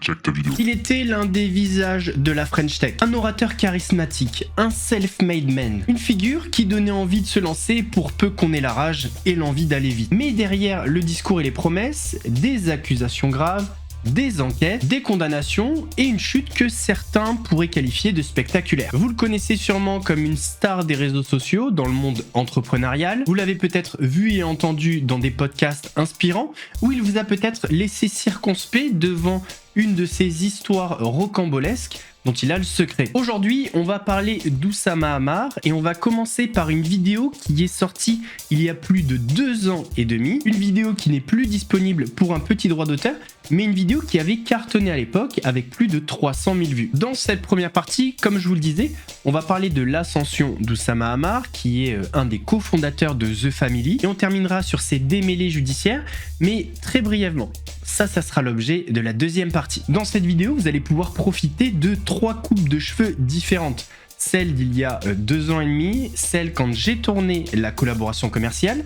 check ta vidéo. Il était l'un des visages de la French Tech, un orateur charismatique, un self-made man, une figure qui donnait envie de se lancer pour peu qu'on ait la rage et l'envie d'aller vite. Mais derrière le discours et les promesses, des accusations graves, des enquêtes, des condamnations et une chute que certains pourraient qualifier de spectaculaire. Vous le connaissez sûrement comme une star des réseaux sociaux dans le monde entrepreneurial. Vous l'avez peut-être vu et entendu dans des podcasts inspirants où il vous a peut-être laissé circonspect devant une de ces histoires rocambolesques dont il a le secret. Aujourd'hui, on va parler d'Oussama Ammar et on va commencer par une vidéo qui est sortie il y a plus de 2 ans et demi. Une vidéo qui n'est plus disponible pour un petit droit d'auteur, mais une vidéo qui avait cartonné à l'époque avec plus de 300 000 vues. Dans cette première partie, comme je vous le disais, on va parler de l'ascension d'Oussama Ammar, qui est un des cofondateurs de The Family, et on terminera sur ses démêlés judiciaires, mais très brièvement. Ça sera l'objet de la deuxième partie. Dans cette vidéo, vous allez pouvoir profiter de 3 coupes de cheveux différentes. Celle d'il y a 2 ans et demi, celle quand j'ai tourné la collaboration commerciale,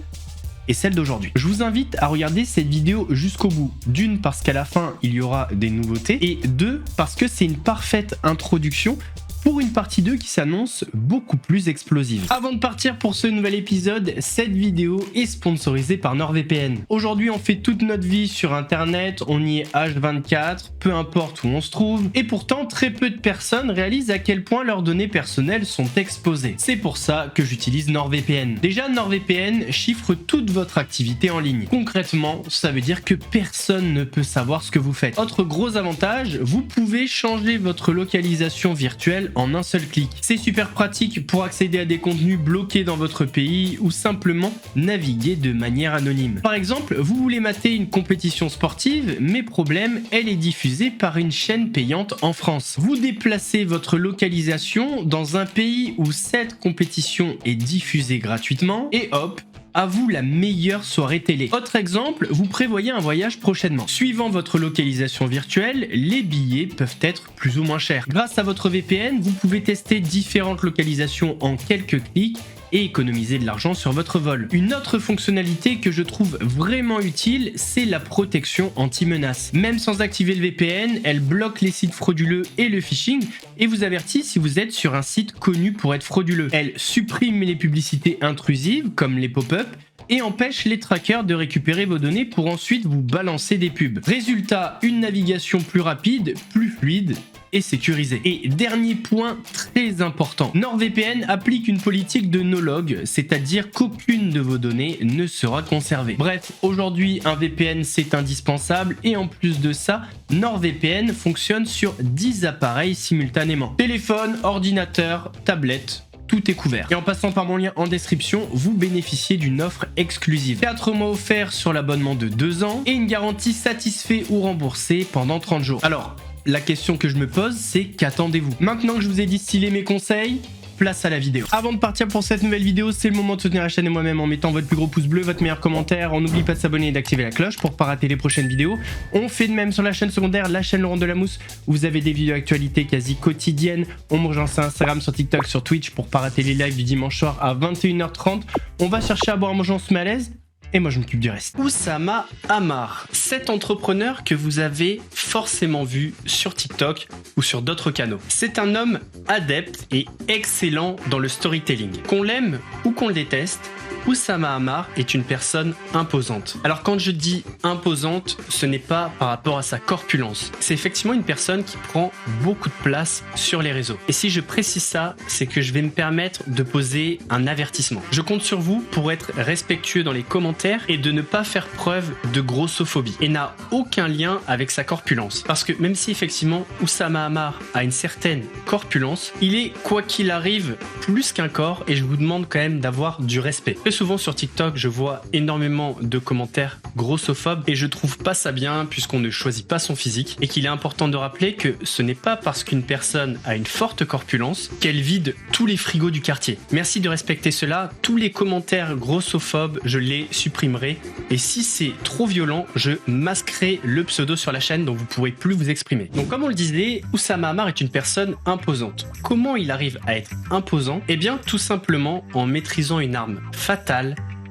et celle d'aujourd'hui. Je vous invite à regarder cette vidéo jusqu'au bout. D'une, parce qu'à la fin, il y aura des nouveautés, et 2, parce que c'est une parfaite introduction pour une partie 2 qui s'annonce beaucoup plus explosive. Avant de partir pour ce nouvel épisode, cette vidéo est sponsorisée par NordVPN. Aujourd'hui, on fait toute notre vie sur internet, on y est H24, peu importe où on se trouve, et pourtant très peu de personnes réalisent à quel point leurs données personnelles sont exposées. C'est pour ça que j'utilise NordVPN. Déjà, NordVPN chiffre toute votre activité en ligne. Concrètement, ça veut dire que personne ne peut savoir ce que vous faites. Autre gros avantage, vous pouvez changer votre localisation virtuelle en un seul clic. C'est super pratique pour accéder à des contenus bloqués dans votre pays ou simplement naviguer de manière anonyme. Par exemple, vous voulez mater une compétition sportive, mais problème, elle est diffusée par une chaîne payante en France. Vous déplacez votre localisation dans un pays où cette compétition est diffusée gratuitement et hop, à vous la meilleure soirée télé. Autre exemple, vous prévoyez un voyage prochainement. Suivant votre localisation virtuelle, les billets peuvent être plus ou moins chers. Grâce à votre VPN, vous pouvez tester différentes localisations en quelques clics et économiser de l'argent sur votre vol. Une autre fonctionnalité que je trouve vraiment utile, c'est la protection anti-menace. Même sans activer le VPN, elle bloque les sites frauduleux et le phishing et vous avertit si vous êtes sur un site connu pour être frauduleux. Elle supprime les publicités intrusives comme les pop-up et empêche les trackers de récupérer vos données pour ensuite vous balancer des pubs. Résultat, une navigation plus rapide, plus fluide et sécurisée. Et dernier point très important, NordVPN applique une politique de no-log, c'est-à-dire qu'aucune de vos données ne sera conservée. Bref, aujourd'hui un VPN c'est indispensable et en plus de ça, NordVPN fonctionne sur 10 appareils simultanément. Téléphone, ordinateur, tablette, tout est couvert. Et en passant par mon lien en description, vous bénéficiez d'une offre exclusive. 4 mois offerts sur l'abonnement de 2 ans et une garantie satisfait ou remboursée pendant 30 jours. Alors, la question que je me pose, c'est qu'attendez-vous? Maintenant que je vous ai distillé mes conseils, place à la vidéo. Avant de partir pour cette nouvelle vidéo, c'est le moment de soutenir la chaîne et moi-même en mettant votre plus gros pouce bleu, votre meilleur commentaire. On n'oublie pas de s'abonner et d'activer la cloche pour pas rater les prochaines vidéos. On fait de même sur la chaîne secondaire, la chaîne Laurent Delamousse, où vous avez des vidéos actualités quasi quotidiennes. On me rejoint sur Instagram, sur TikTok, sur Twitch pour pas rater les lives du dimanche soir à 21h30. On va chercher à boire, manger, on se met à l'aise. Et moi je m'occupe du reste. Oussama Ammar, cet entrepreneur que vous avez forcément vu sur TikTok ou sur d'autres canaux. C'est un homme adepte et excellent dans le storytelling. Qu'on l'aime ou qu'on le déteste, Oussama Ammar est une personne imposante. Alors quand je dis imposante, ce n'est pas par rapport à sa corpulence. C'est effectivement une personne qui prend beaucoup de place sur les réseaux. Et si je précise ça, c'est que je vais me permettre de poser un avertissement. Je compte sur vous pour être respectueux dans les commentaires et de ne pas faire preuve de grossophobie. Et n'a aucun lien avec sa corpulence. Parce que même si effectivement Oussama Ammar a une certaine corpulence, il est quoi qu'il arrive plus qu'un corps et je vous demande quand même d'avoir du respect. Très souvent sur TikTok, je vois énormément de commentaires grossophobes et je trouve pas ça bien puisqu'on ne choisit pas son physique et qu'il est important de rappeler que ce n'est pas parce qu'une personne a une forte corpulence qu'elle vide tous les frigos du quartier. Merci de respecter cela. Tous les commentaires grossophobes, je les supprimerai et si c'est trop violent, je masquerai le pseudo sur la chaîne donc vous pourrez plus vous exprimer. Donc comme on le disait, Oussama Ammar est une personne imposante. Comment il arrive à être imposant? Eh bien tout simplement en maîtrisant une arme fatale,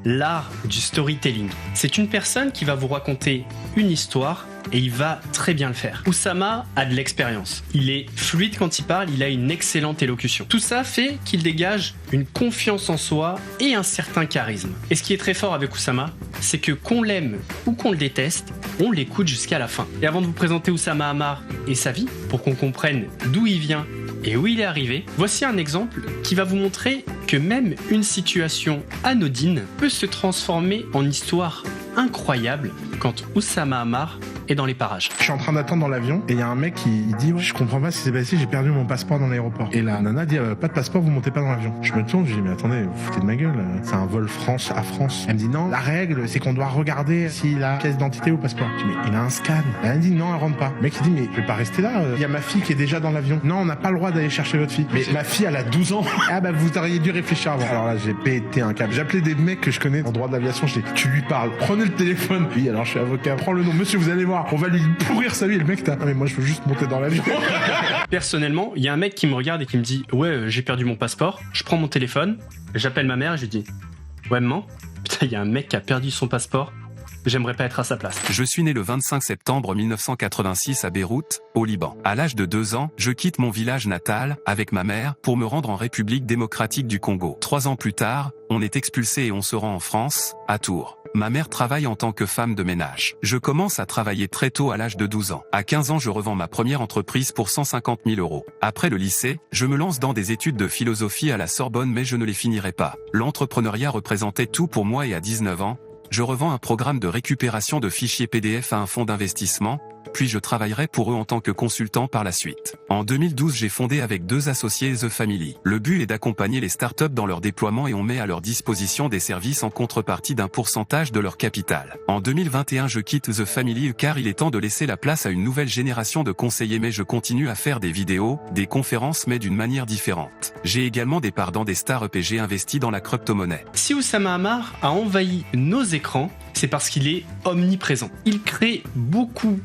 l'art du storytelling. C'est une personne qui va vous raconter une histoire et il va très bien le faire. Oussama a de l'expérience. Il est fluide quand il parle, il a une excellente élocution. Tout ça fait qu'il dégage une confiance en soi et un certain charisme. Et ce qui est très fort avec Oussama, c'est que qu'on l'aime ou qu'on le déteste, on l'écoute jusqu'à la fin. Et avant de vous présenter Oussama Ammar et sa vie, pour qu'on comprenne d'où il vient et où il est arrivé, voici un exemple qui va vous montrer que même une situation anodine peut se transformer en histoire incroyable quand Oussama Ammar est dans les parages. Je suis en train d'attendre dans l'avion et il y a un mec qui dit ouais, je comprends pas ce qui s'est passé, j'ai perdu mon passeport dans l'aéroport. Et la nana dit pas de passeport, vous montez pas dans l'avion. Je me tourne, je dis mais attendez, vous foutez de ma gueule, c'est un vol France à France. Elle me dit non, la règle c'est qu'on doit regarder s'il a pièce d'identité ou passeport. Je dis mais il a un scan. Elle dit non, elle rentre pas. Le mec il dit mais je vais pas rester là, il y a ma fille qui est déjà dans l'avion. Non, on n'a pas le droit d'aller chercher votre fille. Mais ma fille elle a 12 ans. Ah bah vous auriez dû réfléchir avant. Alors là j'ai pété un câble. J'appelais des mecs que je connais en droit de l'aviation, je dis tu lui parles, prenez le téléphone. Oui alors je suis avocat, prends le nom, monsieur vous allez voir, on va lui pourrir sa vie. Le mec non mais moi je veux juste monter dans l'avion. Personnellement, il y a un mec qui me regarde et qui me dit ouais j'ai perdu mon passeport, je prends mon téléphone, j'appelle ma mère et je lui dis ouais maman, putain il y a un mec qui a perdu son passeport, j'aimerais pas être à sa place. Je suis né le 25 septembre 1986 à Beyrouth, au Liban. À l'âge de 2 ans, je quitte mon village natal, avec ma mère, pour me rendre en République démocratique du Congo. 3 ans plus tard, on est expulsé et on se rend en France, à Tours. Ma mère travaille en tant que femme de ménage. Je commence à travailler très tôt à l'âge de 12 ans. À 15 ans, je revends ma première entreprise pour 150 000 €. Après le lycée, je me lance dans des études de philosophie à la Sorbonne mais je ne les finirai pas. L'entrepreneuriat représentait tout pour moi et à 19 ans, je revends un programme de récupération de fichiers PDF à un fonds d'investissement, puis je travaillerai pour eux en tant que consultant par la suite. En 2012, j'ai fondé avec 2 associés The Family. Le but est d'accompagner les startups dans leur déploiement et on met à leur disposition des services en contrepartie d'un pourcentage de leur capital. En 2021, je quitte The Family car il est temps de laisser la place à une nouvelle génération de conseillers mais je continue à faire des vidéos, des conférences mais d'une manière différente. J'ai également des parts dans des startups et j'ai investi dans la crypto-monnaie. Si Oussama Ammar a envahi nos écrans, c'est parce qu'il est omniprésent. Il crée beaucoup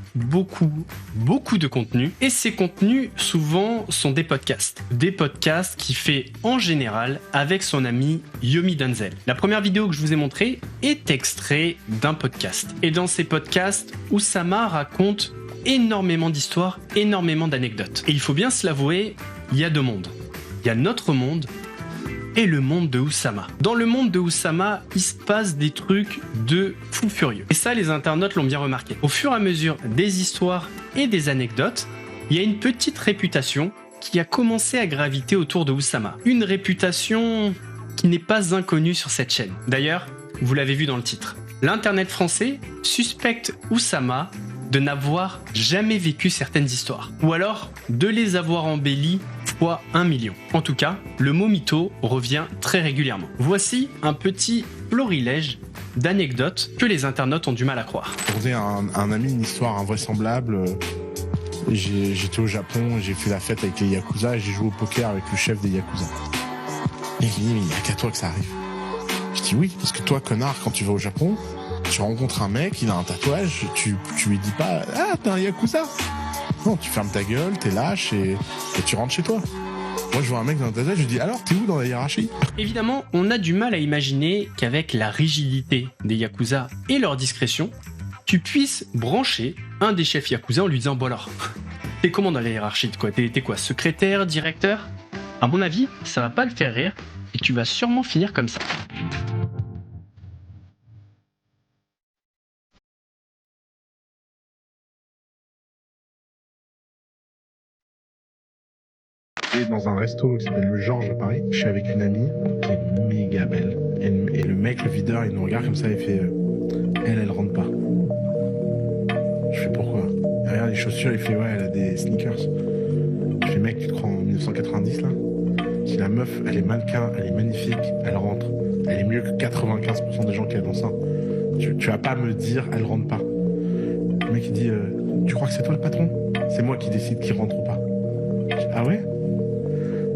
de contenu et ces contenus souvent sont des podcasts. Des podcasts qu'il fait en général avec son ami Yomi Denzel. La première vidéo que je vous ai montrée est extrait d'un podcast. Et dans ces podcasts, Oussama raconte énormément d'histoires, énormément d'anecdotes. Et il faut bien se l'avouer, il y a 2 mondes. Il y a notre monde et le monde de Oussama. Dans le monde de Oussama, il se passe des trucs de fou furieux. Et ça, les internautes l'ont bien remarqué. Au fur et à mesure des histoires et des anecdotes, il y a une petite réputation qui a commencé à graviter autour de Oussama. Une réputation qui n'est pas inconnue sur cette chaîne. D'ailleurs, vous l'avez vu dans le titre. L'internet français suspecte Oussama de n'avoir jamais vécu certaines histoires. Ou alors, de les avoir embellies fois 1 million. En tout cas, le mot mytho revient très régulièrement. Voici un petit florilège d'anecdotes que les internautes ont du mal à croire. Pour dire à un ami une histoire invraisemblable, j'étais au Japon, j'ai fait la fête avec les Yakuza et j'ai joué au poker avec le chef des Yakuza. Et il me dit, mais il n'y a qu'à toi que ça arrive. Je dis oui, parce que toi, connard, quand tu vas au Japon, tu rencontres un mec, il a un tatouage, tu lui dis pas « Ah, t'es un Yakuza !» Non, tu fermes ta gueule, t'es lâche et tu rentres chez toi. Moi, je vois un mec dans un tatouage, je lui dis « Alors, t'es où dans la hiérarchie ?» Évidemment, on a du mal à imaginer qu'avec la rigidité des Yakuza et leur discrétion, tu puisses brancher un des chefs Yakuza en lui disant « Bon alors, t'es comment dans la hiérarchie de quoi ? T'es quoi, secrétaire, directeur ?» À mon avis, ça va pas le faire rire et tu vas sûrement finir comme ça. Et dans un resto qui s'appelle le Georges à Paris, je suis avec une amie qui est méga belle. Et le mec, le videur, il nous regarde comme ça et fait elle rentre pas. Je fais pourquoi? Il regarde les chaussures, il fait ouais, elle a des sneakers. Je fais mec, tu te crois en 1990 là? Si la meuf, elle est mannequin, elle est magnifique, elle rentre. Elle est mieux que 95% des gens qui est dans ça. Tu vas pas me dire elle rentre pas. Le mec il dit tu crois que c'est toi le patron? C'est moi qui décide qui rentre ou pas. Je dis, ah ouais?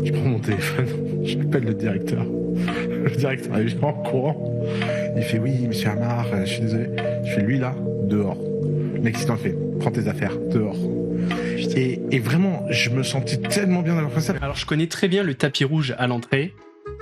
Je prends mon téléphone, j'appelle le directeur. Le directeur il vient en courant. Il fait oui, monsieur Ammar, je suis désolé. Je fais lui là, dehors. Le mec, il t'en fait, prends tes affaires, dehors. Et vraiment, je me sentais tellement bien d'avoir fait ça. Alors je connais très bien le tapis rouge à l'entrée,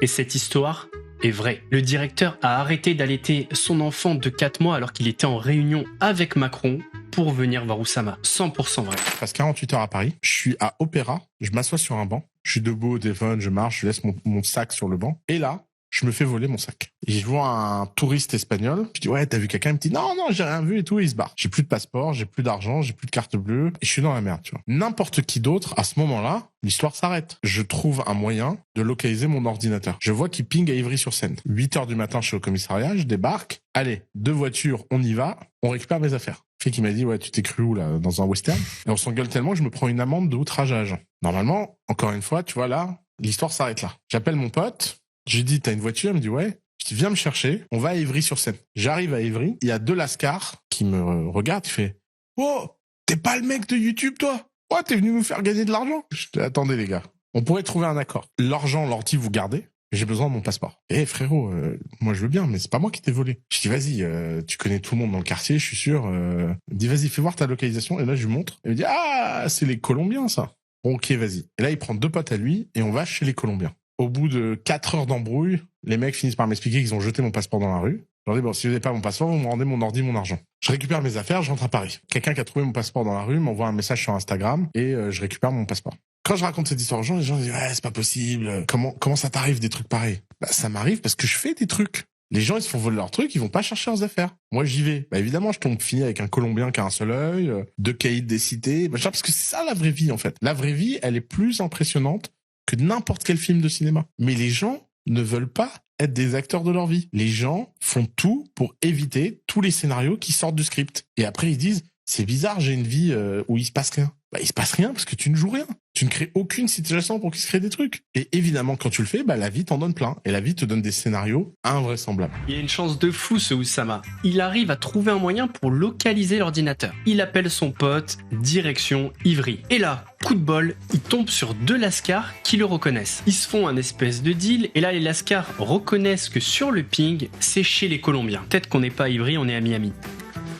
et cette histoire est vraie. Le directeur a arrêté d'allaiter son enfant de 4 mois alors qu'il était en réunion avec Macron pour venir voir Oussama. 100% vrai. Je passe 48 heures à Paris. Je suis à Opéra. Je m'assois sur un banc. Je suis debout au téléphone, je marche, je laisse mon sac sur le banc. Et là, je me fais voler mon sac. Et je vois un touriste espagnol. Je dis, ouais, t'as vu quelqu'un? Il me dit, non, j'ai rien vu et tout. Et il se barre. J'ai plus de passeport, j'ai plus d'argent, j'ai plus de carte bleue. Et je suis dans la merde, tu vois. N'importe qui d'autre, à ce moment-là, l'histoire s'arrête. Je trouve un moyen de localiser mon ordinateur. Je vois qu'il ping à Ivry-sur-Seine. 8 heures du matin, je suis au commissariat, je débarque. Allez, 2 voitures, on y va. On récupère mes affaires. Le flic, il m'a dit, ouais, tu t'es cru où, là, dans un western? Et on s'engueule tellement que je me prends une amende de outrage à agent. Normalement, encore une fois, tu vois, là, l'histoire s'arrête là. J'appelle mon pote. Je lui dis, t'as une voiture? Il me dit, ouais. Je dis, viens me chercher. On va à Ivry-sur-Seine. J'arrive à Ivry. Il y a 2 lascars qui me regardent. Il fait, oh, t'es pas le mec de YouTube, toi? Ouais, t'es venu nous faire gagner de l'argent? Je dis, attendez, les gars. On pourrait trouver un accord. L'argent, l'ordi, vous gardez. J'ai besoin de mon passeport. Eh, frérot, moi, je veux bien, mais c'est pas moi qui t'ai volé. Je dis, vas-y, tu connais tout le monde dans le quartier, je suis sûr. Il me dit, vas-y, fais voir ta localisation. Et là, je lui montre. Il me dit, ah, c'est les Colombiens, ça. Bon, ok, vas-y. Et là, il prend 2 potes à lui et on va chez les Colombiens. Au bout de 4 heures d'embrouille, les mecs finissent par m'expliquer qu'ils ont jeté mon passeport dans la rue. Je leur dis, bon, si vous n'avez pas mon passeport, vous me rendez mon ordi, mon argent. Je récupère mes affaires, je rentre à Paris. Quelqu'un qui a trouvé mon passeport dans la rue m'envoie un message sur Instagram et je récupère mon passeport. Quand je raconte cette histoire aux gens, les gens disent, ouais, c'est pas possible. Comment ça t'arrive des trucs pareils? Bah, ça m'arrive parce que je fais des trucs. Les gens, ils se font voler leurs trucs, ils vont pas chercher leurs affaires. Moi, j'y vais. Bah, évidemment, je tombe fini avec un Colombien qui a un seul œil, 2 caïds des cités, parce que c'est ça la vraie vie, en fait. La vraie vie, elle est plus impressionnante que n'importe quel film de cinéma. Mais les gens ne veulent pas être des acteurs de leur vie. Les gens font tout pour éviter tous les scénarios qui sortent du script. Et après, ils disent, c'est bizarre, j'ai une vie où il se passe rien. Bah, il se passe rien parce que tu ne joues rien. Tu ne crées aucune situation pour qu'il se crée des trucs. Et évidemment, quand tu le fais, bah, la vie t'en donne plein. Et la vie te donne des scénarios invraisemblables. Il y a une chance de fou, ce Oussama. Il arrive à trouver un moyen pour localiser l'ordinateur. Il appelle son pote, direction Ivry. Et là, coup de bol, il tombe sur 2 lascars qui le reconnaissent. Ils se font un espèce de deal, et là, les lascars reconnaissent que sur le ping, c'est chez les Colombiens. Peut-être qu'on n'est pas à Ivry, on est à Miami.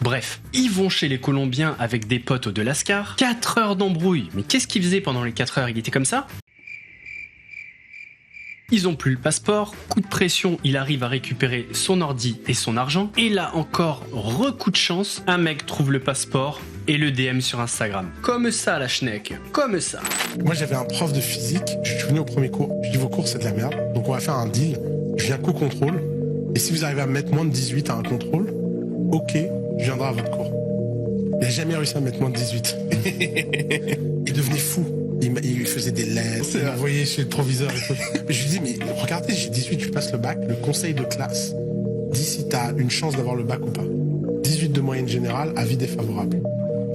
Bref, ils vont chez les Colombiens avec des potes de lascar. 4 heures d'embrouille. Mais qu'est-ce qu'il faisait pendant les 4 heures? Il était comme ça? Ils ont plus le passeport, coup de pression, il arrive à récupérer son ordi et son argent. Et là encore, coup de chance, un mec trouve le passeport et le DM sur Instagram. Comme ça la schneck, comme ça. Moi, j'avais un prof de physique, je suis venu au premier cours. Je dis, vos cours, c'est de la merde. Donc, on va faire un deal. Je viens qu'au contrôle. Et si vous arrivez à me mettre moins de 18 à un contrôle, ok, je viendrai à votre cours. Il n'a jamais réussi à mettre moins de 18. Il devenait fou. Il faisait des lettres, il m'envoyait chez le proviseur et tout. Je lui dis, mais regardez, j'ai 18, je passe le bac. Le conseil de classe dit si t'as une chance d'avoir le bac ou pas. 18 de moyenne générale, avis défavorable.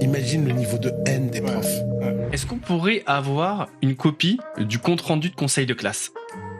Imagine le niveau de haine des profs. Est-ce qu'on pourrait avoir une copie du compte-rendu de conseil de classe?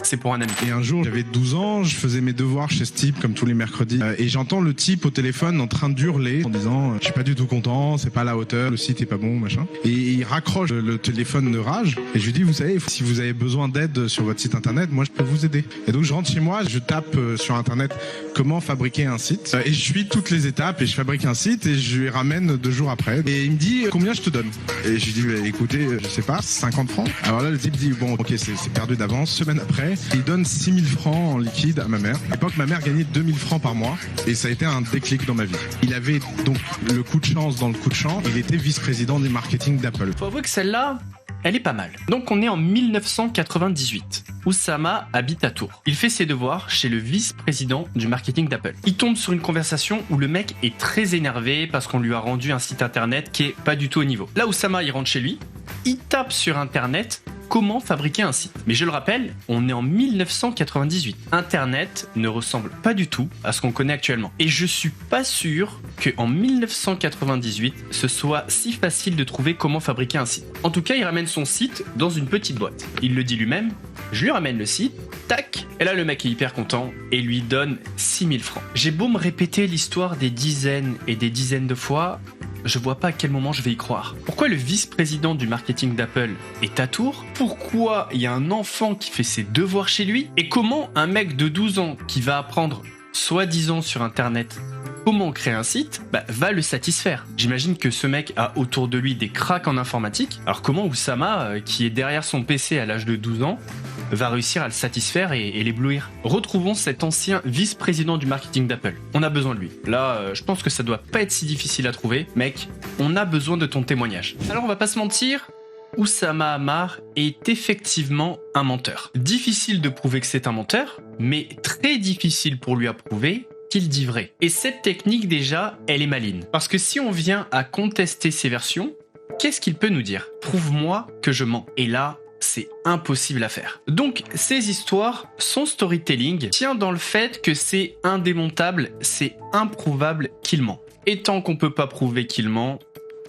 C'est pour un ami. Et un jour, j'avais 12 ans, je faisais mes devoirs chez ce type, comme tous les mercredis, et j'entends le type au téléphone en train d'hurler, en disant « Je suis pas du tout content, c'est pas à la hauteur, le site est pas bon, machin ». Et il raccroche le téléphone de rage, et je lui dis « Vous savez, si vous avez besoin d'aide sur votre site internet, moi je peux vous aider ». Et donc je rentre chez moi, je tape sur internet « Comment fabriquer un site ?» Et je suis toutes les étapes, et je fabrique un site, et je lui ramène 2 jours après. Et il me dit « Combien je te donne ?» Et je lui dis bah, « Écoutez, je sais pas, 50 francs ». Alors là, le type dit « Bon, ok, c'est perdu d'avance ». Semaine après, il donne 6 000 francs en liquide à ma mère. À l'époque, ma mère gagnait 2 000 francs par mois et ça a été un déclic dans ma vie. Il avait donc le coup de chance dans le coup de chance. Il était vice-président du marketing d'Apple. Faut avouer que celle-là, elle est pas mal. Donc on est en 1998. Oussama habite à Tours. Il fait ses devoirs chez le vice-président du marketing d'Apple. Il tombe sur une conversation où le mec est très énervé parce qu'on lui a rendu un site internet qui est pas du tout au niveau. Là, Oussama, il rentre chez lui, il tape sur internet comment fabriquer un site. Mais je le rappelle, on est en 1998. Internet ne ressemble pas du tout à ce qu'on connaît actuellement. Et je suis pas sûr qu'en 1998, ce soit si facile de trouver comment fabriquer un site. En tout cas, il ramène son site dans une petite boîte. Il le dit lui-même, je lui ramène le site, tac, et là le mec est hyper content et lui donne 6 000 francs. J'ai beau me répéter l'histoire des dizaines et des dizaines de fois, je vois pas à quel moment je vais y croire. Pourquoi le vice-président du marketing d'Apple est à Tours? Pourquoi il y a un enfant qui fait ses devoirs chez lui? Et comment un mec de 12 ans qui va apprendre, soi-disant sur internet, comment créer un site, va le satisfaire? J'imagine que ce mec a autour de lui des cracks en informatique. Alors comment Oussama, qui est derrière son PC à l'âge de 12 ans, va réussir à le satisfaire et l'éblouir. Retrouvons cet ancien vice-président du marketing d'Apple. On a besoin de lui. Là, je pense que ça doit pas être si difficile à trouver. Mec, on a besoin de ton témoignage. Alors on va pas se mentir, Oussama Ammar est effectivement un menteur. Difficile de prouver que c'est un menteur, mais très difficile pour lui à prouver qu'il dit vrai. Et cette technique déjà, elle est maligne. Parce que si on vient à contester ses versions, qu'est-ce qu'il peut nous dire? Prouve-moi que je mens. Et là, c'est impossible à faire. Donc, ces histoires, son storytelling tient dans le fait que c'est indémontable, c'est improuvable qu'il ment. Et tant qu'on peut pas prouver qu'il ment,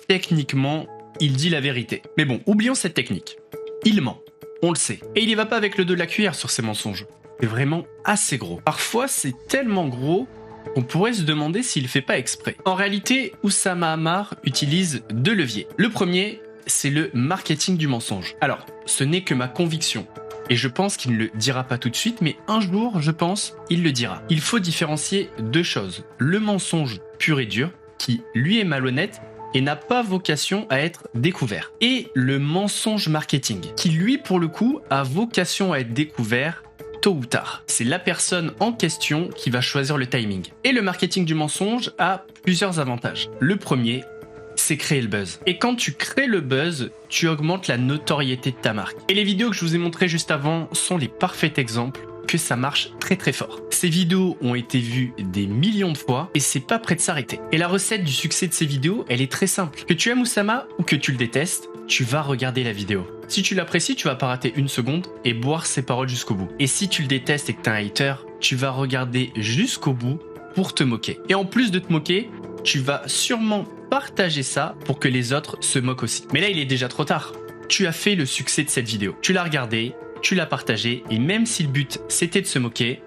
techniquement, il dit la vérité. Mais bon, oublions cette technique. Il ment, on le sait. Et il y va pas avec le dos de la cuillère sur ses mensonges. C'est vraiment assez gros. Parfois, c'est tellement gros qu'on pourrait se demander s'il fait pas exprès. En réalité, Oussama Ammar utilise 2 leviers. Le premier, c'est le marketing du mensonge. Alors, ce n'est que ma conviction. Et je pense qu'il ne le dira pas tout de suite, mais un jour, je pense, il le dira. Il faut différencier 2 choses. Le mensonge pur et dur, qui lui est malhonnête, et n'a pas vocation à être découvert. Et le mensonge marketing, qui lui, pour le coup, a vocation à être découvert tôt ou tard. C'est la personne en question qui va choisir le timing. Et le marketing du mensonge a plusieurs avantages. Le premier, c'est créer le buzz. Et quand tu crées le buzz, tu augmentes la notoriété de ta marque. Et les vidéos que je vous ai montrées juste avant sont les parfaits exemples que ça marche très très fort. Ces vidéos ont été vues des millions de fois et c'est pas prêt de s'arrêter. Et la recette du succès de ces vidéos, elle est très simple. Que tu aimes Oussama ou que tu le détestes, tu vas regarder la vidéo. Si tu l'apprécies, tu vas pas rater une seconde et boire ses paroles jusqu'au bout. Et si tu le détestes et que t'es un hater, tu vas regarder jusqu'au bout pour te moquer. Et en plus de te moquer, tu vas sûrement partager ça pour que les autres se moquent aussi. Mais là, il est déjà trop tard. Tu as fait le succès de cette vidéo. Tu l'as regardée, tu l'as partagée, et même si le but c'était de se moquer,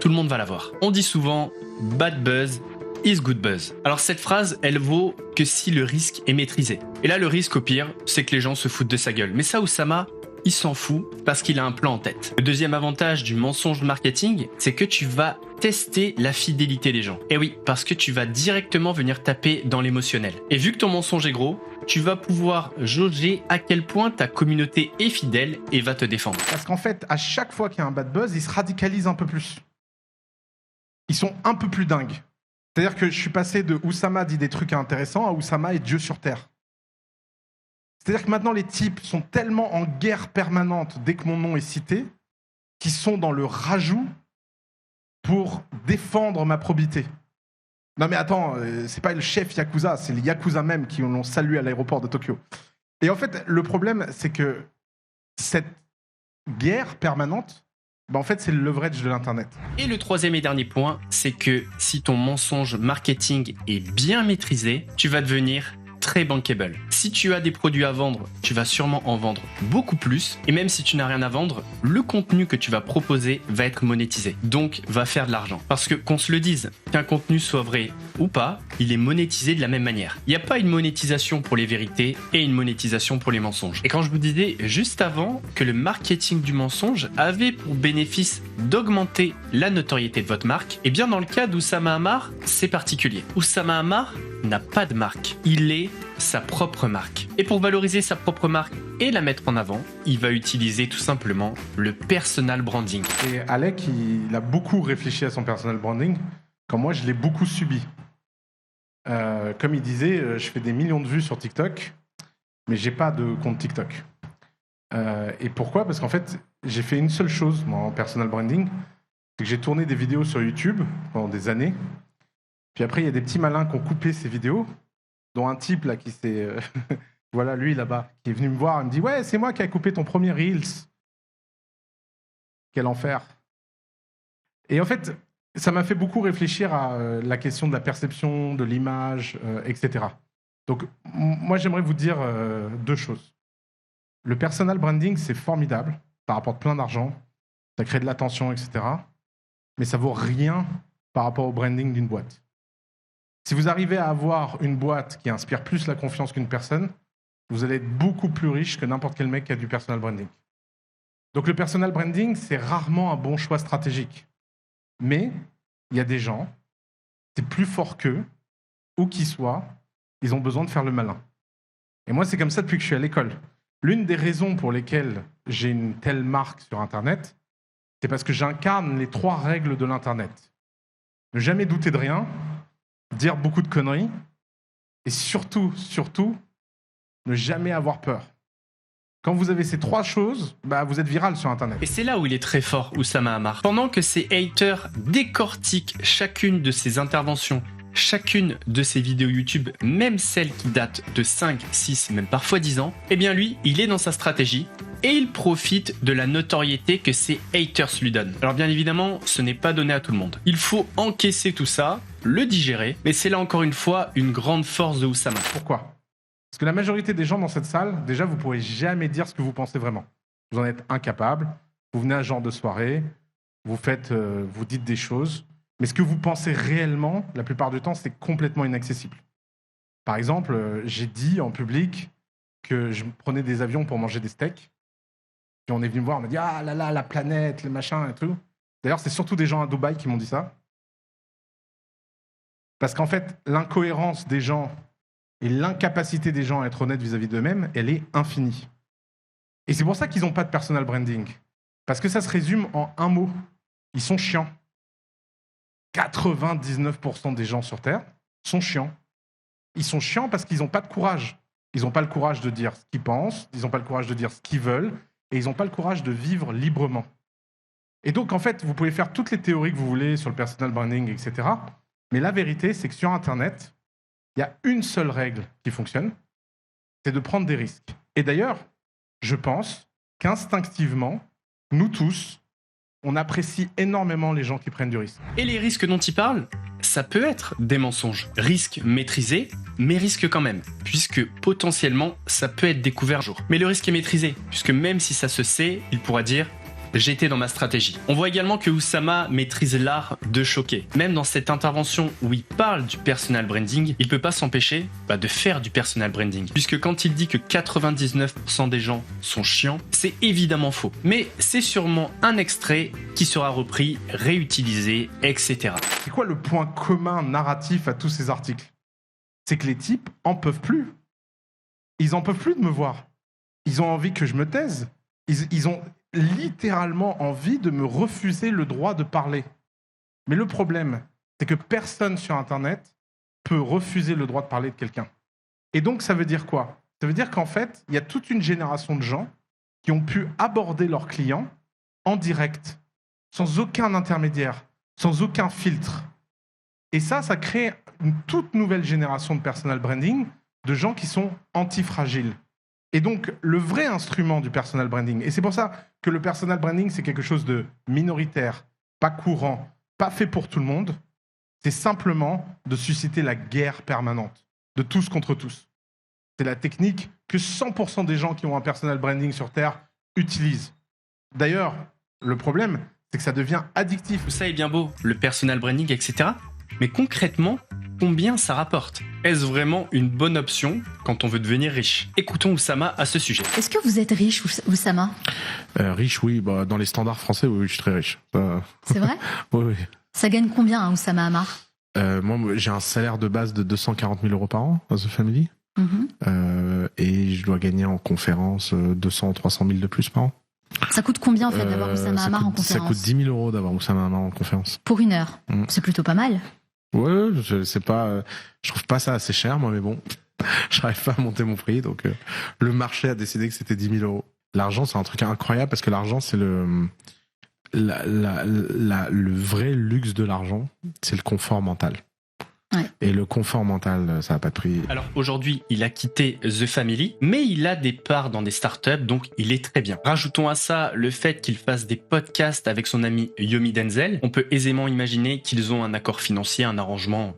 tout le monde va la voir. On dit souvent « bad buzz is good buzz ». Alors cette phrase, elle vaut que si le risque est maîtrisé. Et là, le risque au pire, c'est que les gens se foutent de sa gueule. Mais ça, Oussama, il s'en fout parce qu'il a un plan en tête. Le deuxième avantage du mensonge marketing, c'est que tu vas tester la fidélité des gens. Et oui, parce que tu vas directement venir taper dans l'émotionnel. Et vu que ton mensonge est gros, tu vas pouvoir jauger à quel point ta communauté est fidèle et va te défendre. Parce qu'en fait, à chaque fois qu'il y a un bad buzz, ils se radicalisent un peu plus. Ils sont un peu plus dingues. C'est-à-dire que je suis passé de Oussama dit des trucs intéressants à Oussama est Dieu sur terre. C'est-à-dire que maintenant, les types sont tellement en guerre permanente dès que mon nom est cité, qu'ils sont dans le rajout pour défendre ma probité. Non mais attends, c'est pas le chef Yakuza, c'est les Yakuza même qui l'ont salué à l'aéroport de Tokyo. Et en fait, le problème, c'est que cette guerre permanente, en fait, c'est le leverage de l'Internet. Et le troisième et dernier point, c'est que si ton mensonge marketing est bien maîtrisé, tu vas devenir très bankable. Si tu as des produits à vendre, tu vas sûrement en vendre beaucoup plus. Et même si tu n'as rien à vendre, le contenu que tu vas proposer va être monétisé. Donc, va faire de l'argent. Parce que, qu'on se le dise, qu'un contenu soit vrai ou pas, il est monétisé de la même manière. Il n'y a pas une monétisation pour les vérités et une monétisation pour les mensonges. Et quand je vous disais juste avant que le marketing du mensonge avait pour bénéfice d'augmenter la notoriété de votre marque, et bien dans le cas d'Oussama Ammar, c'est particulier. Oussama Ammar n'a pas de marque. Il est sa propre marque. Et pour valoriser sa propre marque et la mettre en avant, il va utiliser tout simplement le personal branding. Et Alec, il a beaucoup réfléchi à son personal branding, quand moi, je l'ai beaucoup subi. Comme il disait, je fais des millions de vues sur TikTok, mais j'ai pas de compte TikTok. Et pourquoi ? Parce qu'en fait, j'ai fait une seule chose, moi, en personal branding, c'est que j'ai tourné des vidéos sur YouTube pendant des années. Puis après, il y a des petits malins qui ont coupé ces vidéos, dont un type là qui s'est... voilà, lui là-bas, qui est venu me voir, il me dit « Ouais, c'est moi qui ai coupé ton premier Reels. » Quel enfer. Et en fait, ça m'a fait beaucoup réfléchir à la question de la perception, de l'image, etc. Donc, moi, j'aimerais vous dire 2 choses. Le personal branding, c'est formidable, ça rapporte plein d'argent, ça crée de l'attention, etc. Mais ça vaut rien par rapport au branding d'une boîte. Si vous arrivez à avoir une boîte qui inspire plus la confiance qu'une personne, vous allez être beaucoup plus riche que n'importe quel mec qui a du personal branding. Donc le personal branding, c'est rarement un bon choix stratégique. Mais il y a des gens, c'est plus fort qu'eux, où qu'ils soient, ils ont besoin de faire le malin. Et moi, c'est comme ça depuis que je suis à l'école. L'une des raisons pour lesquelles j'ai une telle marque sur Internet, c'est parce que j'incarne les 3 règles de l'Internet. Ne jamais douter de rien, dire beaucoup de conneries, et surtout, ne jamais avoir peur. Quand vous avez ces 3 choses, vous êtes viral sur Internet. Et c'est là où il est très fort, Oussama Ammar. Pendant que ses haters décortiquent chacune de ses interventions, chacune de ses vidéos YouTube, même celles qui datent de 5, 6, même parfois 10 ans, eh bien lui, il est dans sa stratégie et il profite de la notoriété que ses haters lui donnent. Alors bien évidemment, ce n'est pas donné à tout le monde. Il faut encaisser tout ça, le digérer, mais c'est là encore une fois une grande force de Oussama. Pourquoi ? Parce que la majorité des gens dans cette salle, déjà, vous ne pourrez jamais dire ce que vous pensez vraiment. Vous en êtes incapable. Vous venez à ce genre de soirée, vous dites des choses, mais ce que vous pensez réellement, la plupart du temps, c'est complètement inaccessible. Par exemple, j'ai dit en public que je prenais des avions pour manger des steaks. Puis on est venu me voir, on m'a dit « Ah là là, la planète, les machins et tout ». D'ailleurs, c'est surtout des gens à Dubaï qui m'ont dit ça. Parce qu'en fait, l'incohérence des gens et l'incapacité des gens à être honnêtes vis-à-vis d'eux-mêmes, elle est infinie. Et c'est pour ça qu'ils n'ont pas de personal branding. Parce que ça se résume en un mot. Ils sont chiants. 99% des gens sur Terre sont chiants. Ils sont chiants parce qu'ils n'ont pas de courage. Ils n'ont pas le courage de dire ce qu'ils pensent, ils n'ont pas le courage de dire ce qu'ils veulent, et ils n'ont pas le courage de vivre librement. Et donc, en fait, vous pouvez faire toutes les théories que vous voulez sur le personal branding, etc. Mais la vérité, c'est que sur Internet, il y a une seule règle qui fonctionne, c'est de prendre des risques. Et d'ailleurs, je pense qu'instinctivement, nous tous, on apprécie énormément les gens qui prennent du risque. Et les risques dont il parle, ça peut être des mensonges. Risques maîtrisés, mais risques quand même, puisque potentiellement, ça peut être découvert un jour. Mais le risque est maîtrisé, puisque même si ça se sait, il pourra dire « j'étais dans ma stratégie ». On voit également que Oussama maîtrise l'art de choquer. Même dans cette intervention où il parle du personal branding, il peut pas s'empêcher de faire du personal branding. Puisque quand il dit que 99% des gens sont chiants, c'est évidemment faux. Mais c'est sûrement un extrait qui sera repris, réutilisé, etc. C'est quoi le point commun narratif à tous ces articles ? C'est que les types en peuvent plus. Ils en peuvent plus de me voir. Ils ont envie que je me taise. Ils ont littéralement envie de me refuser le droit de parler. Mais le problème, c'est que personne sur Internet peut refuser le droit de parler de quelqu'un. Et donc, ça veut dire quoi ? Ça veut dire qu'en fait, il y a toute une génération de gens qui ont pu aborder leurs clients en direct, sans aucun intermédiaire, sans aucun filtre. Et ça crée une toute nouvelle génération de personal branding, de gens qui sont antifragiles. Et donc, le vrai instrument du personal branding, et c'est pour ça que le personal branding, c'est quelque chose de minoritaire, pas courant, pas fait pour tout le monde, c'est simplement de susciter la guerre permanente, de tous contre tous. C'est la technique que 100% des gens qui ont un personal branding sur Terre utilisent. D'ailleurs, le problème, c'est que ça devient addictif. Tout ça est bien beau, le personal branding, etc. Mais concrètement, combien ça rapporte ? Est-ce vraiment une bonne option quand on veut devenir riche ? Écoutons Oussama à ce sujet. Est-ce que vous êtes riche, Oussama ? Riche, oui. Dans les standards français, oui, je suis très riche. C'est vrai ? Oui. Ça gagne combien, Oussama Ammar ? Moi, j'ai un salaire de base de 240 000 € par an à The Family. Et je dois gagner en conférence 200 ou 300 000 de plus par an. Ça coûte combien, en fait, d'avoir Oussama Ammar en conférence ? Ça coûte 10 000 € d'avoir Oussama Ammar en conférence. Pour 1 heure. C'est plutôt pas mal. Ouais, je trouve pas ça assez cher, moi, mais bon, j'arrive pas à monter mon prix, donc le marché a décidé que c'était 10 000 €. L'argent, c'est un truc incroyable, parce que l'argent, c'est le vrai luxe de l'argent, c'est le confort mental. Ouais. Et le confort mental, ça n'a pas de prix. Alors aujourd'hui, il a quitté The Family, mais il a des parts dans des startups, donc il est très bien. Rajoutons à ça le fait qu'il fasse des podcasts avec son ami Yomi Denzel. On peut aisément imaginer qu'ils ont un accord financier, un arrangement.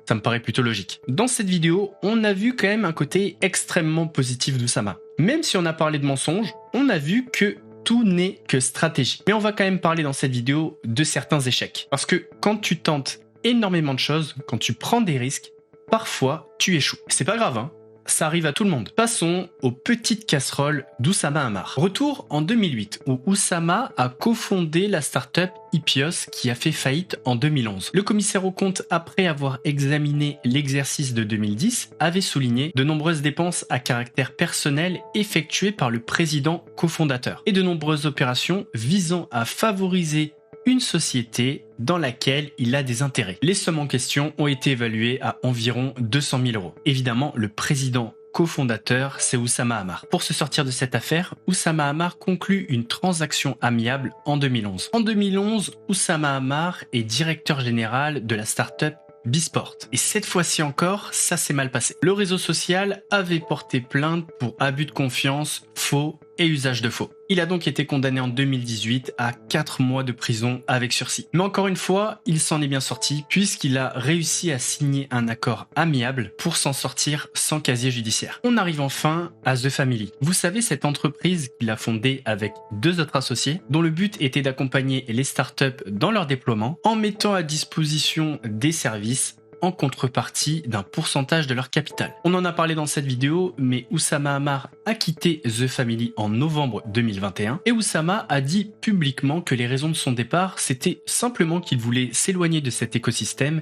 Ça me paraît plutôt logique. Dans cette vidéo, on a vu quand même un côté extrêmement positif d'Oussama. Même si on a parlé de mensonges, on a vu que tout n'est que stratégie. Mais on va quand même parler dans cette vidéo de certains échecs. Parce que quand tu tentes énormément de choses, quand tu prends des risques, parfois tu échoues. C'est pas grave, hein. ça arrive à tout le monde. Passons aux petites casseroles d'Oussama Ammar. Retour en 2008, où Oussama a cofondé la startup Ipios qui a fait faillite en 2011. Le commissaire aux comptes, après avoir examiné l'exercice de 2010, avait souligné de nombreuses dépenses à caractère personnel effectuées par le président cofondateur et de nombreuses opérations visant à favoriser une société dans laquelle il a des intérêts. Les sommes en question ont été évaluées à environ 200 000 euros. Évidemment, le président cofondateur, c'est Oussama Ammar. Pour se sortir de cette affaire, Oussama Ammar conclut une transaction amiable en 2011. En 2011, Oussama Ammar est directeur général de la startup Bisport. Et cette fois-ci encore, ça s'est mal passé. Le réseau social avait porté plainte pour abus de confiance, faux et usage de faux. Il a donc été condamné en 2018 à 4 mois de prison avec sursis. Mais encore une fois, il s'en est bien sorti puisqu'il a réussi à signer un accord amiable pour s'en sortir sans casier judiciaire. On arrive enfin à The Family. Vous savez, cette entreprise qu'il a fondée avec 2 autres associés dont le but était d'accompagner les startups dans leur déploiement en mettant à disposition des services en contrepartie d'un pourcentage de leur capital. On en a parlé dans cette vidéo, mais Oussama Ammar a quitté The Family en novembre 2021 et Oussama a dit publiquement que les raisons de son départ, c'était simplement qu'il voulait s'éloigner de cet écosystème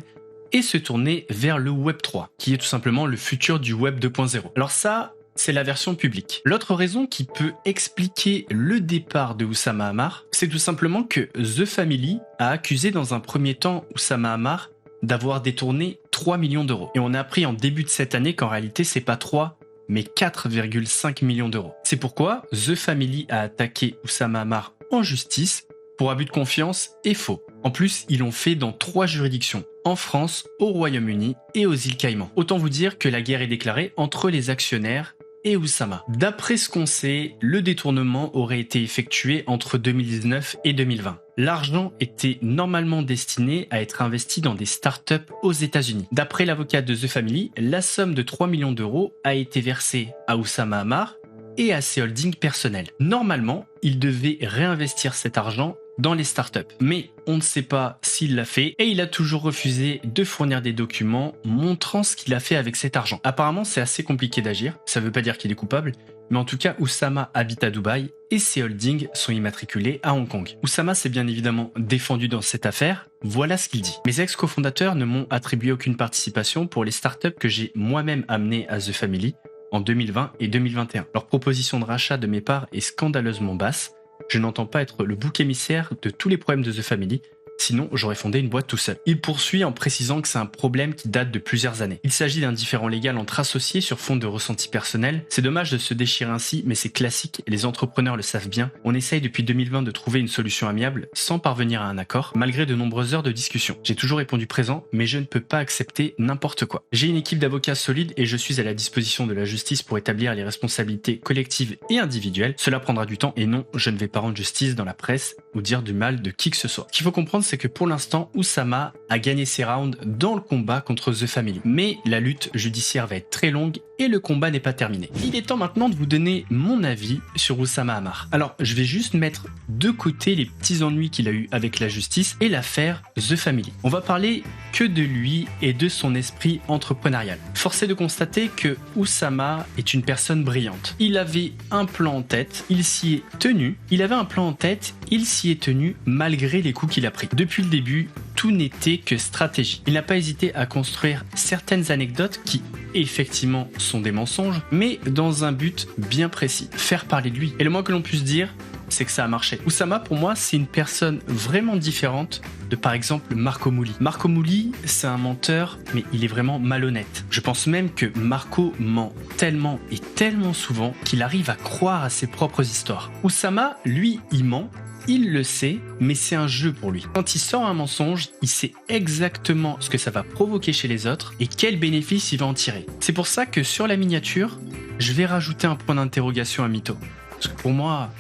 et se tourner vers le Web 3, qui est tout simplement le futur du Web 2.0. Alors ça, c'est la version publique. L'autre raison qui peut expliquer le départ de Oussama Ammar, c'est tout simplement que The Family a accusé dans un premier temps Oussama Ammar d'avoir détourné 3 millions d'euros. Et on a appris en début de cette année qu'en réalité, c'est pas 3, mais 4,5 millions d'euros. C'est pourquoi The Family a attaqué Oussama Ammar en justice pour abus de confiance et faux. En plus, ils l'ont fait dans 3 juridictions, en France, au Royaume-Uni et aux îles Caïmans. Autant vous dire que la guerre est déclarée entre les actionnaires et Oussama. D'après ce qu'on sait, le détournement aurait été effectué entre 2019 et 2020. L'argent était normalement destiné à être investi dans des startups aux États-Unis. D'après l'avocat de The Family, la somme de 3 millions d'euros a été versée à Oussama Ammar et à ses holdings personnels. Normalement, il devait réinvestir cet argent dans les startups. Mais on ne sait pas s'il l'a fait et il a toujours refusé de fournir des documents montrant ce qu'il a fait avec cet argent. Apparemment, c'est assez compliqué d'agir. Ça ne veut pas dire qu'il est coupable, mais en tout cas, Oussama habite à Dubaï et ses holdings sont immatriculés à Hong Kong. Oussama s'est bien évidemment défendu dans cette affaire. Voilà ce qu'il dit. Mes ex-cofondateurs ne m'ont attribué aucune participation pour les startups que j'ai moi-même amenées à The Family en 2020 et 2021. Leur proposition de rachat de mes parts est scandaleusement basse. Je n'entends pas être le bouc émissaire de tous les problèmes de The Family, sinon j'aurais fondé une boîte tout seul. Il poursuit en précisant que c'est un problème qui date de plusieurs années. Il s'agit d'un différend légal entre associés sur fond de ressenti personnel. C'est dommage de se déchirer ainsi, mais c'est classique, les entrepreneurs le savent bien. On essaye depuis 2020 de trouver une solution amiable sans parvenir à un accord, malgré de nombreuses heures de discussion. J'ai toujours répondu présent, mais je ne peux pas accepter n'importe quoi. J'ai une équipe d'avocats solide et je suis à la disposition de la justice pour établir les responsabilités collectives et individuelles. Cela prendra du temps et non, je ne vais pas rendre justice dans la presse ou dire du mal de qui que ce soit. Ce qu'il faut comprendre, c'est que pour l'instant, Oussama a gagné ses rounds dans le combat contre The Family. Mais la lutte judiciaire va être très longue et le combat n'est pas terminé. Il est temps maintenant de vous donner mon avis sur Oussama Ammar. Alors, je vais juste mettre de côté les petits ennuis qu'il a eu avec la justice et l'affaire The Family. On va parler que de lui et de son esprit entrepreneurial. Force est de constater que Oussama est une personne brillante. Il avait un plan en tête, il s'y est tenu. Il avait un plan en tête, il s'y est tenu malgré les coups qu'il a pris. Depuis le début, tout n'était que stratégie. Il n'a pas hésité à construire certaines anecdotes qui, effectivement, sont des mensonges, mais dans un but bien précis, faire parler de lui. Et le moins que l'on puisse dire, c'est que ça a marché. Oussama, pour moi, c'est une personne vraiment différente de, par exemple, Marco Mouli. Marco Mouli, c'est un menteur, mais il est vraiment malhonnête. Je pense même que Marco ment tellement et tellement souvent qu'il arrive à croire à ses propres histoires. Oussama, lui, il ment. Il le sait, mais c'est un jeu pour lui. Quand il sort un mensonge, il sait exactement ce que ça va provoquer chez les autres et quel bénéfice il va en tirer. C'est pour ça que sur la miniature, je vais rajouter un point d'interrogation à mytho. Parce que pour moi,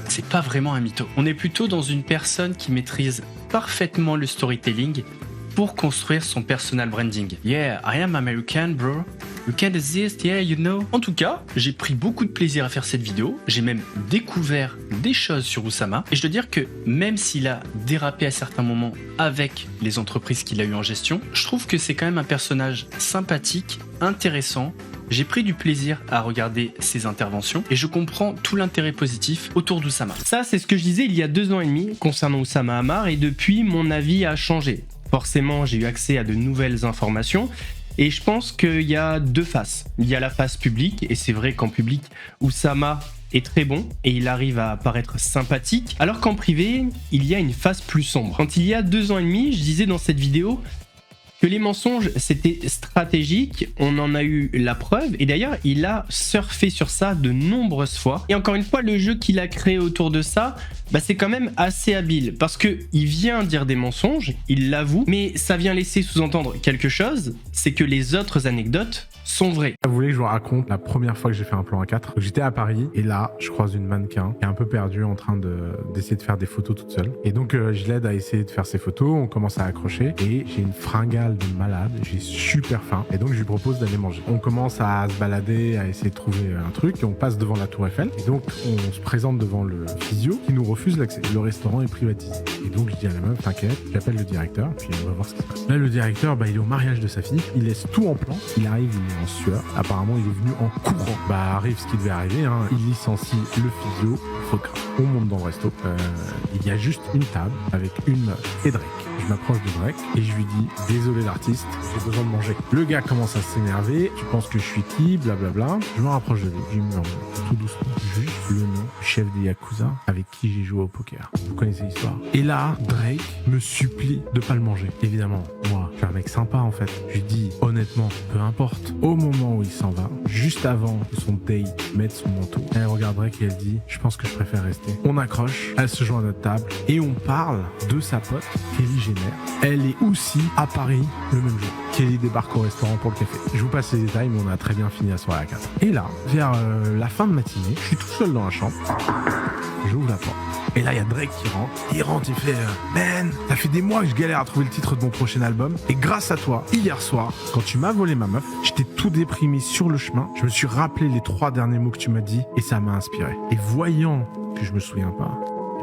c'est pas vraiment un mytho. On est plutôt dans une personne qui maîtrise parfaitement le storytelling pour construire son personal branding. Yeah, I am American, bro. You can't exist, yeah, you know. En tout cas, j'ai pris beaucoup de plaisir à faire cette vidéo. J'ai même découvert des choses sur Oussama. Et je dois dire que même s'il a dérapé à certains moments avec les entreprises qu'il a eues en gestion, je trouve que c'est quand même un personnage sympathique, intéressant J'ai pris du plaisir à regarder ses interventions et je comprends tout l'intérêt positif autour d'Oussama. Ça, c'est ce que je disais il y a 2 ans et demi concernant Oussama Ammar et depuis, mon avis a changé. Forcément, j'ai eu accès à de nouvelles informations et je pense qu'il y a 2 faces. Il y a la face publique et c'est vrai qu'en public, Oussama est très bon et il arrive à paraître sympathique, alors qu'en privé, il y a une face plus sombre. Quand il y a 2 ans et demi, je disais dans cette vidéo que les mensonges c'était stratégique, on en a eu la preuve et d'ailleurs il a surfé sur ça de nombreuses fois. Et encore une fois, le jeu qu'il a créé autour de ça, c'est quand même assez habile parce que il vient dire des mensonges, il l'avoue, mais ça vient laisser sous-entendre quelque chose, c'est que les autres anecdotes sont vraies. Vous voulez que je vous raconte la première fois que j'ai fait un plan A4? J'étais à Paris et là, je croise une mannequin qui est un peu perdue en train d'essayer de faire des photos toute seule. Et donc, je l'aide à essayer de faire ses photos, on commence à accrocher et j'ai une fringale de malade, j'ai super faim et donc je lui propose d'aller manger. On commence à se balader, à essayer de trouver un truc et on passe devant la Tour Eiffel et donc on se présente devant le physio qui nous refuse l'accès. Le restaurant est privatisé. Et donc, je dis à la meuf, t'inquiète, j'appelle le directeur puis on va voir ce qui se passe. Là, le directeur, il est au mariage de sa fille, il laisse tout en plan, il arrive, il est en sueur. Apparemment, il est venu en courant. Arrive ce qui devait arriver, hein. Il licencie le physio, faute grave. On monte dans le resto. Il y a juste une table avec une meuf et Drake. Je m'approche de Drake et je lui dis désolé l'artiste, j'ai besoin de manger. Le gars commence à s'énerver, tu penses que je suis qui, blablabla. Je me rapproche de lui, je lui murmure tout doucement juste le nom du chef des Yakuza avec qui j'ai joué au poker. Vous connaissez l'histoire. Et là, Drake me supplie de pas le manger. Évidemment, moi, je suis un mec sympa en fait. Je lui dis honnêtement, peu importe. Au moment où il s'en va, juste avant que son date mette son manteau, elle regarde Drake et elle dit je pense que je préfère rester. On accroche, elle se joint à notre table et on parle de sa pote, Kelly Jenner. Elle est aussi à Paris le même jour. Kelly débarque au restaurant pour le café. Je vous passe les détails, mais on a très bien fini la soirée à 4. Et là, vers la fin de matinée, je suis tout seul dans la chambre. J'ouvre la porte. Et là, il y a Drake qui rentre. Il rentre, il fait Man, ça fait des mois que je galère à trouver le titre de mon prochain album. Et grâce à toi, hier soir, quand tu m'as volé ma meuf, j'étais tout déprimé sur le chemin. Je me suis rappelé les 3 derniers mots que tu m'as dit et ça m'a inspiré. Et voyant que je me souviens pas,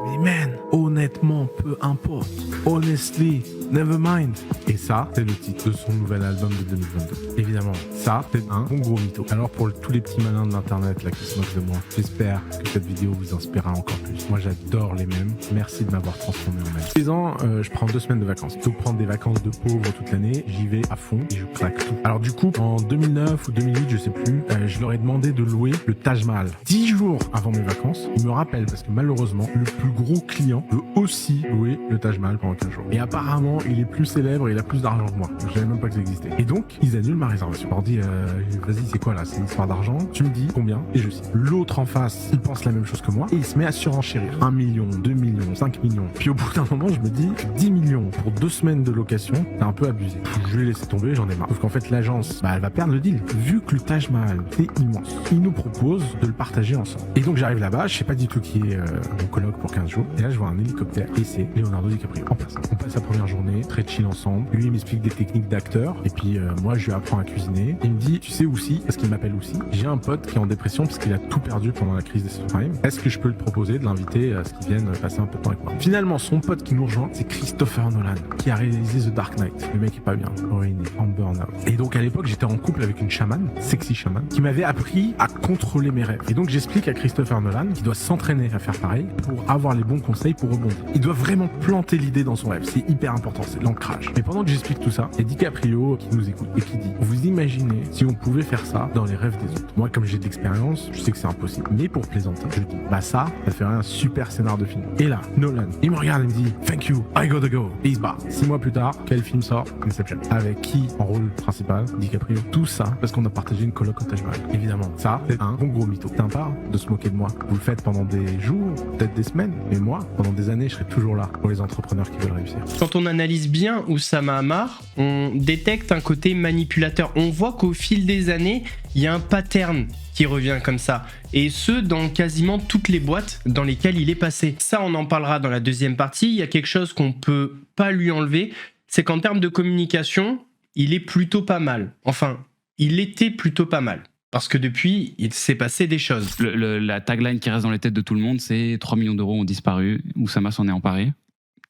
mais man, honnêtement, peu importe. Honestly, never mind. Et ça, c'est le titre de son nouvel album de 2022. Évidemment, ça, c'est un bon gros mytho. Alors pour tous les petits malins de l'internet là qui se moquent de moi, j'espère que cette vidéo vous inspirera encore plus. Moi, j'adore les mèmes. Merci de m'avoir transformé en mème. Tous les ans, je prends 2 semaines de vacances. Plutôt que prendre des vacances de pauvre toute l'année, j'y vais à fond et je claque tout. Alors du coup, en 2009 ou 2008, je sais plus, je leur ai demandé de louer le Taj Mahal. 10 jours avant mes vacances, ils me rappellent parce que malheureusement, le plus gros client veut aussi louer le Taj Mahal pendant 15 jours. Et apparemment, il est plus célèbre et il a plus d'argent que moi. Je savais même pas que ça existait. Et donc, ils annulent ma réservation. Je leur dis, vas-y, c'est quoi là? C'est une histoire d'argent. Tu me dis combien? Et je cite. L'autre en face, il pense la même chose que moi et il se met à surenchérir. 1 million, 2 millions, 5 millions. Puis au bout d'un moment, je me dis, 10 millions pour 2 semaines de location, c'est un peu abusé. Je vais laisser tomber, j'en ai marre. Sauf qu'en fait, l'agence, elle va perdre le deal. Vu que le Taj Mahal, c'est immense, ils nous proposent de le partager ensemble. Et donc, j'arrive là-bas, je sais pas du tout qui est mon coloc pour 15 jours. Et là, je vois un hélicoptère et c'est Leonardo DiCaprio en place. On passe la première journée, très chill ensemble. Lui, il m'explique des techniques d'acteur. Et puis, moi, je lui apprends à cuisiner. Il me dit, tu sais aussi, parce qu'il m'appelle aussi, j'ai un pote qui est en dépression parce qu'il a tout perdu pendant la crise des subprimes. Est-ce que je peux le proposer de l'inviter à ce qu'il vienne passer un peu de temps avec moi? Finalement, son pote qui nous rejoint, c'est Christopher Nolan, qui a réalisé The Dark Knight. Le mec est pas bien, ruiné, en burn-out. Et donc, à l'époque, j'étais en couple avec une chamane, sexy chamane, qui m'avait appris à contrôler mes rêves. Et donc, j'explique à Christopher Nolan qu'il doit s'entraîner à faire pareil pour avoir les bons conseils pour rebondir. Il doit vraiment planter l'idée dans son rêve. C'est hyper important, c'est l'ancrage. Mais pendant que j'explique tout ça, il y a DiCaprio qui nous écoute et qui dit, vous imaginez si on pouvait faire ça dans les rêves des autres? Moi, comme j'ai de l'expérience, je sais que c'est impossible. Mais pour plaisanter, je dis, ça ferait un super scénar de film. Et là, Nolan, il me regarde et me dit, thank you, I gotta go. Et il se barre. 6 mois plus tard, quel film sort? Inception. Avec qui en rôle principal? DiCaprio. Tout ça parce qu'on a partagé une coloc au Taj Mahal. Évidemment, ça, c'est un gros mytho. Sympa de se moquer de moi. Vous le faites pendant des jours, peut-être des semaines, mais moi, pendant des années, je serai toujours là pour les entrepreneurs qui veulent réussir. Quand on analyse bien Oussama Ammar, on détecte un côté manipulateur. On voit qu'au fil des années, il y a un pattern qui revient comme ça. Et ce, dans quasiment toutes les boîtes dans lesquelles il est passé. Ça, on en parlera dans la deuxième partie. Il y a quelque chose qu'on peut pas lui enlever, c'est qu'en termes de communication, il est plutôt pas mal. Enfin, il était plutôt pas mal. Parce que depuis, il s'est passé des choses. La tagline qui reste dans les têtes de tout le monde, c'est 3 millions d'euros ont disparu, Oussama s'en est emparé.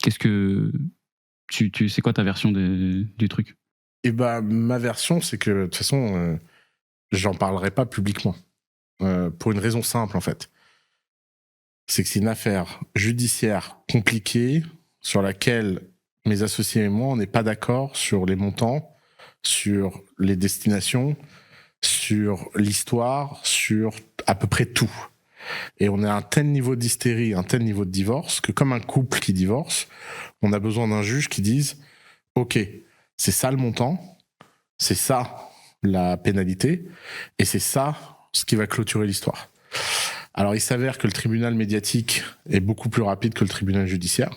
Qu'est-ce que... c'est quoi ta version du truc? Et ma version, c'est que de toute façon, j'en parlerai pas publiquement. Pour une raison simple, en fait. C'est que c'est une affaire judiciaire compliquée sur laquelle mes associés et moi, on n'est pas d'accord sur les montants, sur les destinations, sur l'histoire, sur à peu près tout. Et on est à un tel niveau d'hystérie, un tel niveau de divorce, que comme un couple qui divorce, on a besoin d'un juge qui dise « Ok, c'est ça le montant, c'est ça la pénalité, et c'est ça ce qui va clôturer l'histoire. » Alors il s'avère que le tribunal médiatique est beaucoup plus rapide que le tribunal judiciaire.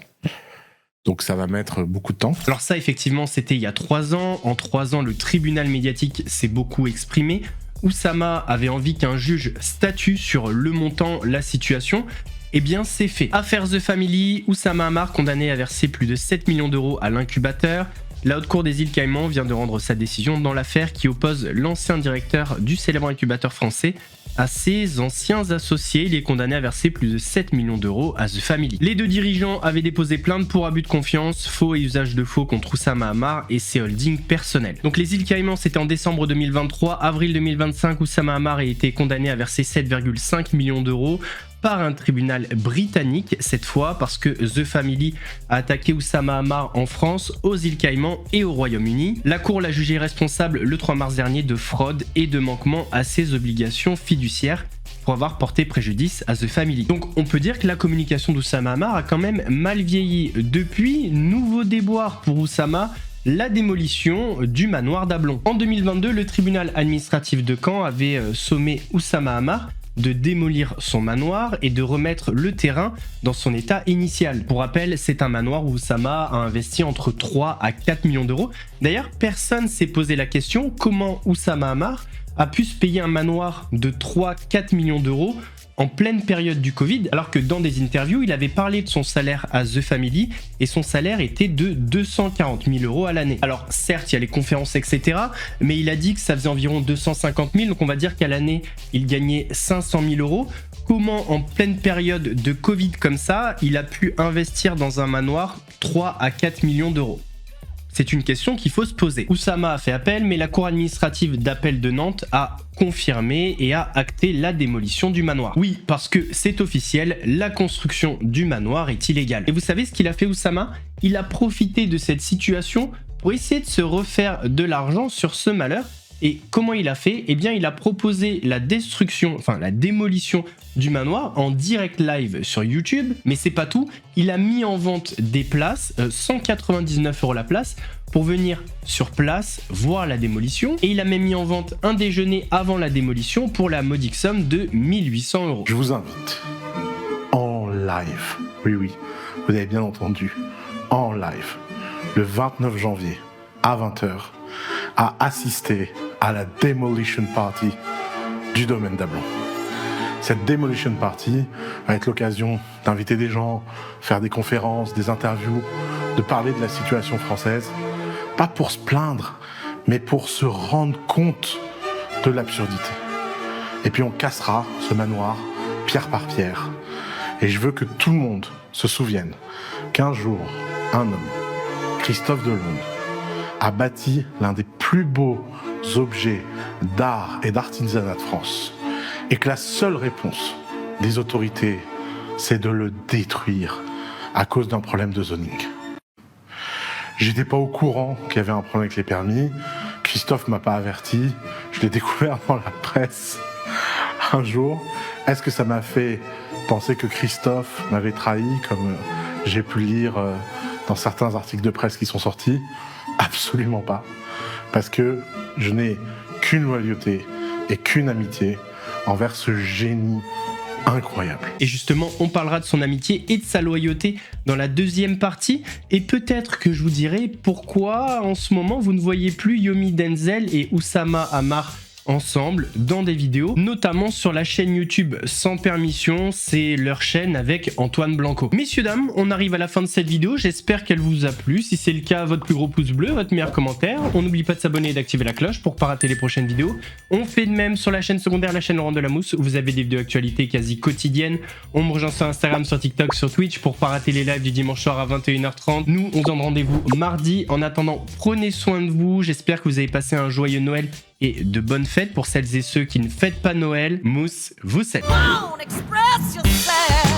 Donc ça va mettre beaucoup de temps. Alors ça, effectivement, c'était il y a 3 ans. En 3 ans, le tribunal médiatique s'est beaucoup exprimé. Oussama avait envie qu'un juge statue sur le montant, la situation. Eh bien, c'est fait. Affaire The Family, Oussama Ammar condamné à verser plus de 7 millions d'euros à l'incubateur. La Haute Cour des îles Caïmans vient de rendre sa décision dans l'affaire qui oppose l'ancien directeur du célèbre incubateur français à ses anciens associés. Il est condamné à verser plus de 7 millions d'euros à The Family. Les 2 dirigeants avaient déposé plainte pour abus de confiance, faux et usage de faux contre Oussama Ammar et ses holdings personnels. Donc les îles Caïmans, c'était en décembre 2023. Avril 2025, Oussama Ammar a été condamné à verser 7,5 millions d'euros par un tribunal britannique, cette fois parce que The Family a attaqué Oussama Ammar en France, aux îles Caïmans et au Royaume-Uni. La Cour l'a jugé responsable le 3 mars dernier de fraude et de manquement à ses obligations fiduciaires pour avoir porté préjudice à The Family. Donc on peut dire que la communication d'Oussama Ammar a quand même mal vieilli. Depuis, nouveau déboire pour Oussama, la démolition du manoir d'Ablon. En 2022, le tribunal administratif de Caen avait sommé Oussama Ammar de démolir son manoir et de remettre le terrain dans son état initial. Pour rappel, c'est un manoir où Oussama a investi entre 3 à 4 millions d'euros. D'ailleurs, personne s'est posé la question comment Oussama Ammar a pu se payer un manoir de 3-4 millions d'euros en pleine période du Covid, alors que dans des interviews, il avait parlé de son salaire à The Family et son salaire était de 240 000 euros à l'année. Alors certes, il y a les conférences, etc., mais il a dit que ça faisait environ 250 000, donc on va dire qu'à l'année, il gagnait 500 000 euros. Comment, en pleine période de Covid comme ça, il a pu investir dans un manoir 3 à 4 millions d'euros ? C'est une question qu'il faut se poser. Oussama a fait appel, mais la cour administrative d'appel de Nantes a confirmé et a acté la démolition du manoir. Oui, parce que c'est officiel, la construction du manoir est illégale. Et vous savez ce qu'il a fait, Oussama ? Il a profité de cette situation pour essayer de se refaire de l'argent sur ce malheur. Et comment il a fait ? Eh bien, il a proposé la démolition du manoir en direct live sur YouTube. Mais c'est pas tout, il a mis en vente des places, 199 € la place, pour venir sur place voir la démolition. Et il a même mis en vente un déjeuner avant la démolition pour la modique somme de 1800 €. Je vous invite en live, oui, vous avez bien entendu, en live, le 29 janvier à 20h, à assister à la Demolition Party du domaine d'Ablon. Cette Demolition Party va être l'occasion d'inviter des gens, faire des conférences, des interviews, de parler de la situation française, pas pour se plaindre, mais pour se rendre compte de l'absurdité. Et puis on cassera ce manoir pierre par pierre. Et je veux que tout le monde se souvienne qu'un jour, un homme, Christophe Delonde, a bâti l'un des plus beaux objets d'art et d'artisanat de France. Et que la seule réponse des autorités, c'est de le détruire à cause d'un problème de zoning. J'étais pas au courant qu'il y avait un problème avec les permis. Christophe m'a pas averti. Je l'ai découvert dans la presse un jour. Est-ce que ça m'a fait penser que Christophe m'avait trahi, comme j'ai pu lire dans certains articles de presse qui sont sortis ? Absolument pas. Parce que je n'ai qu'une loyauté et qu'une amitié envers ce génie incroyable. Et justement, on parlera de son amitié et de sa loyauté dans la deuxième partie. Et peut-être que je vous dirai pourquoi en ce moment vous ne voyez plus Yomi Denzel et Oussama Ammar ensemble dans des vidéos, notamment sur la chaîne YouTube Sans Permission, c'est leur chaîne avec Antoine Blanco. Messieurs, dames, on arrive à la fin de cette vidéo, j'espère qu'elle vous a plu. Si c'est le cas, votre plus gros pouce bleu, votre meilleur commentaire. On n'oublie pas de s'abonner et d'activer la cloche pour pas rater les prochaines vidéos. On fait de même sur la chaîne secondaire, la chaîne Laurent Delamousse, où vous avez des vidéos actualités quasi quotidiennes. On me rejoint sur Instagram, sur TikTok, sur Twitch pour pas rater les lives du dimanche soir à 21h30. Nous, on se donne rendez-vous mardi. En attendant, prenez soin de vous. J'espère que vous avez passé un joyeux Noël et de bonnes fêtes pour celles et ceux qui ne fêtent pas Noël. Mousse, vous savez. Express yourself.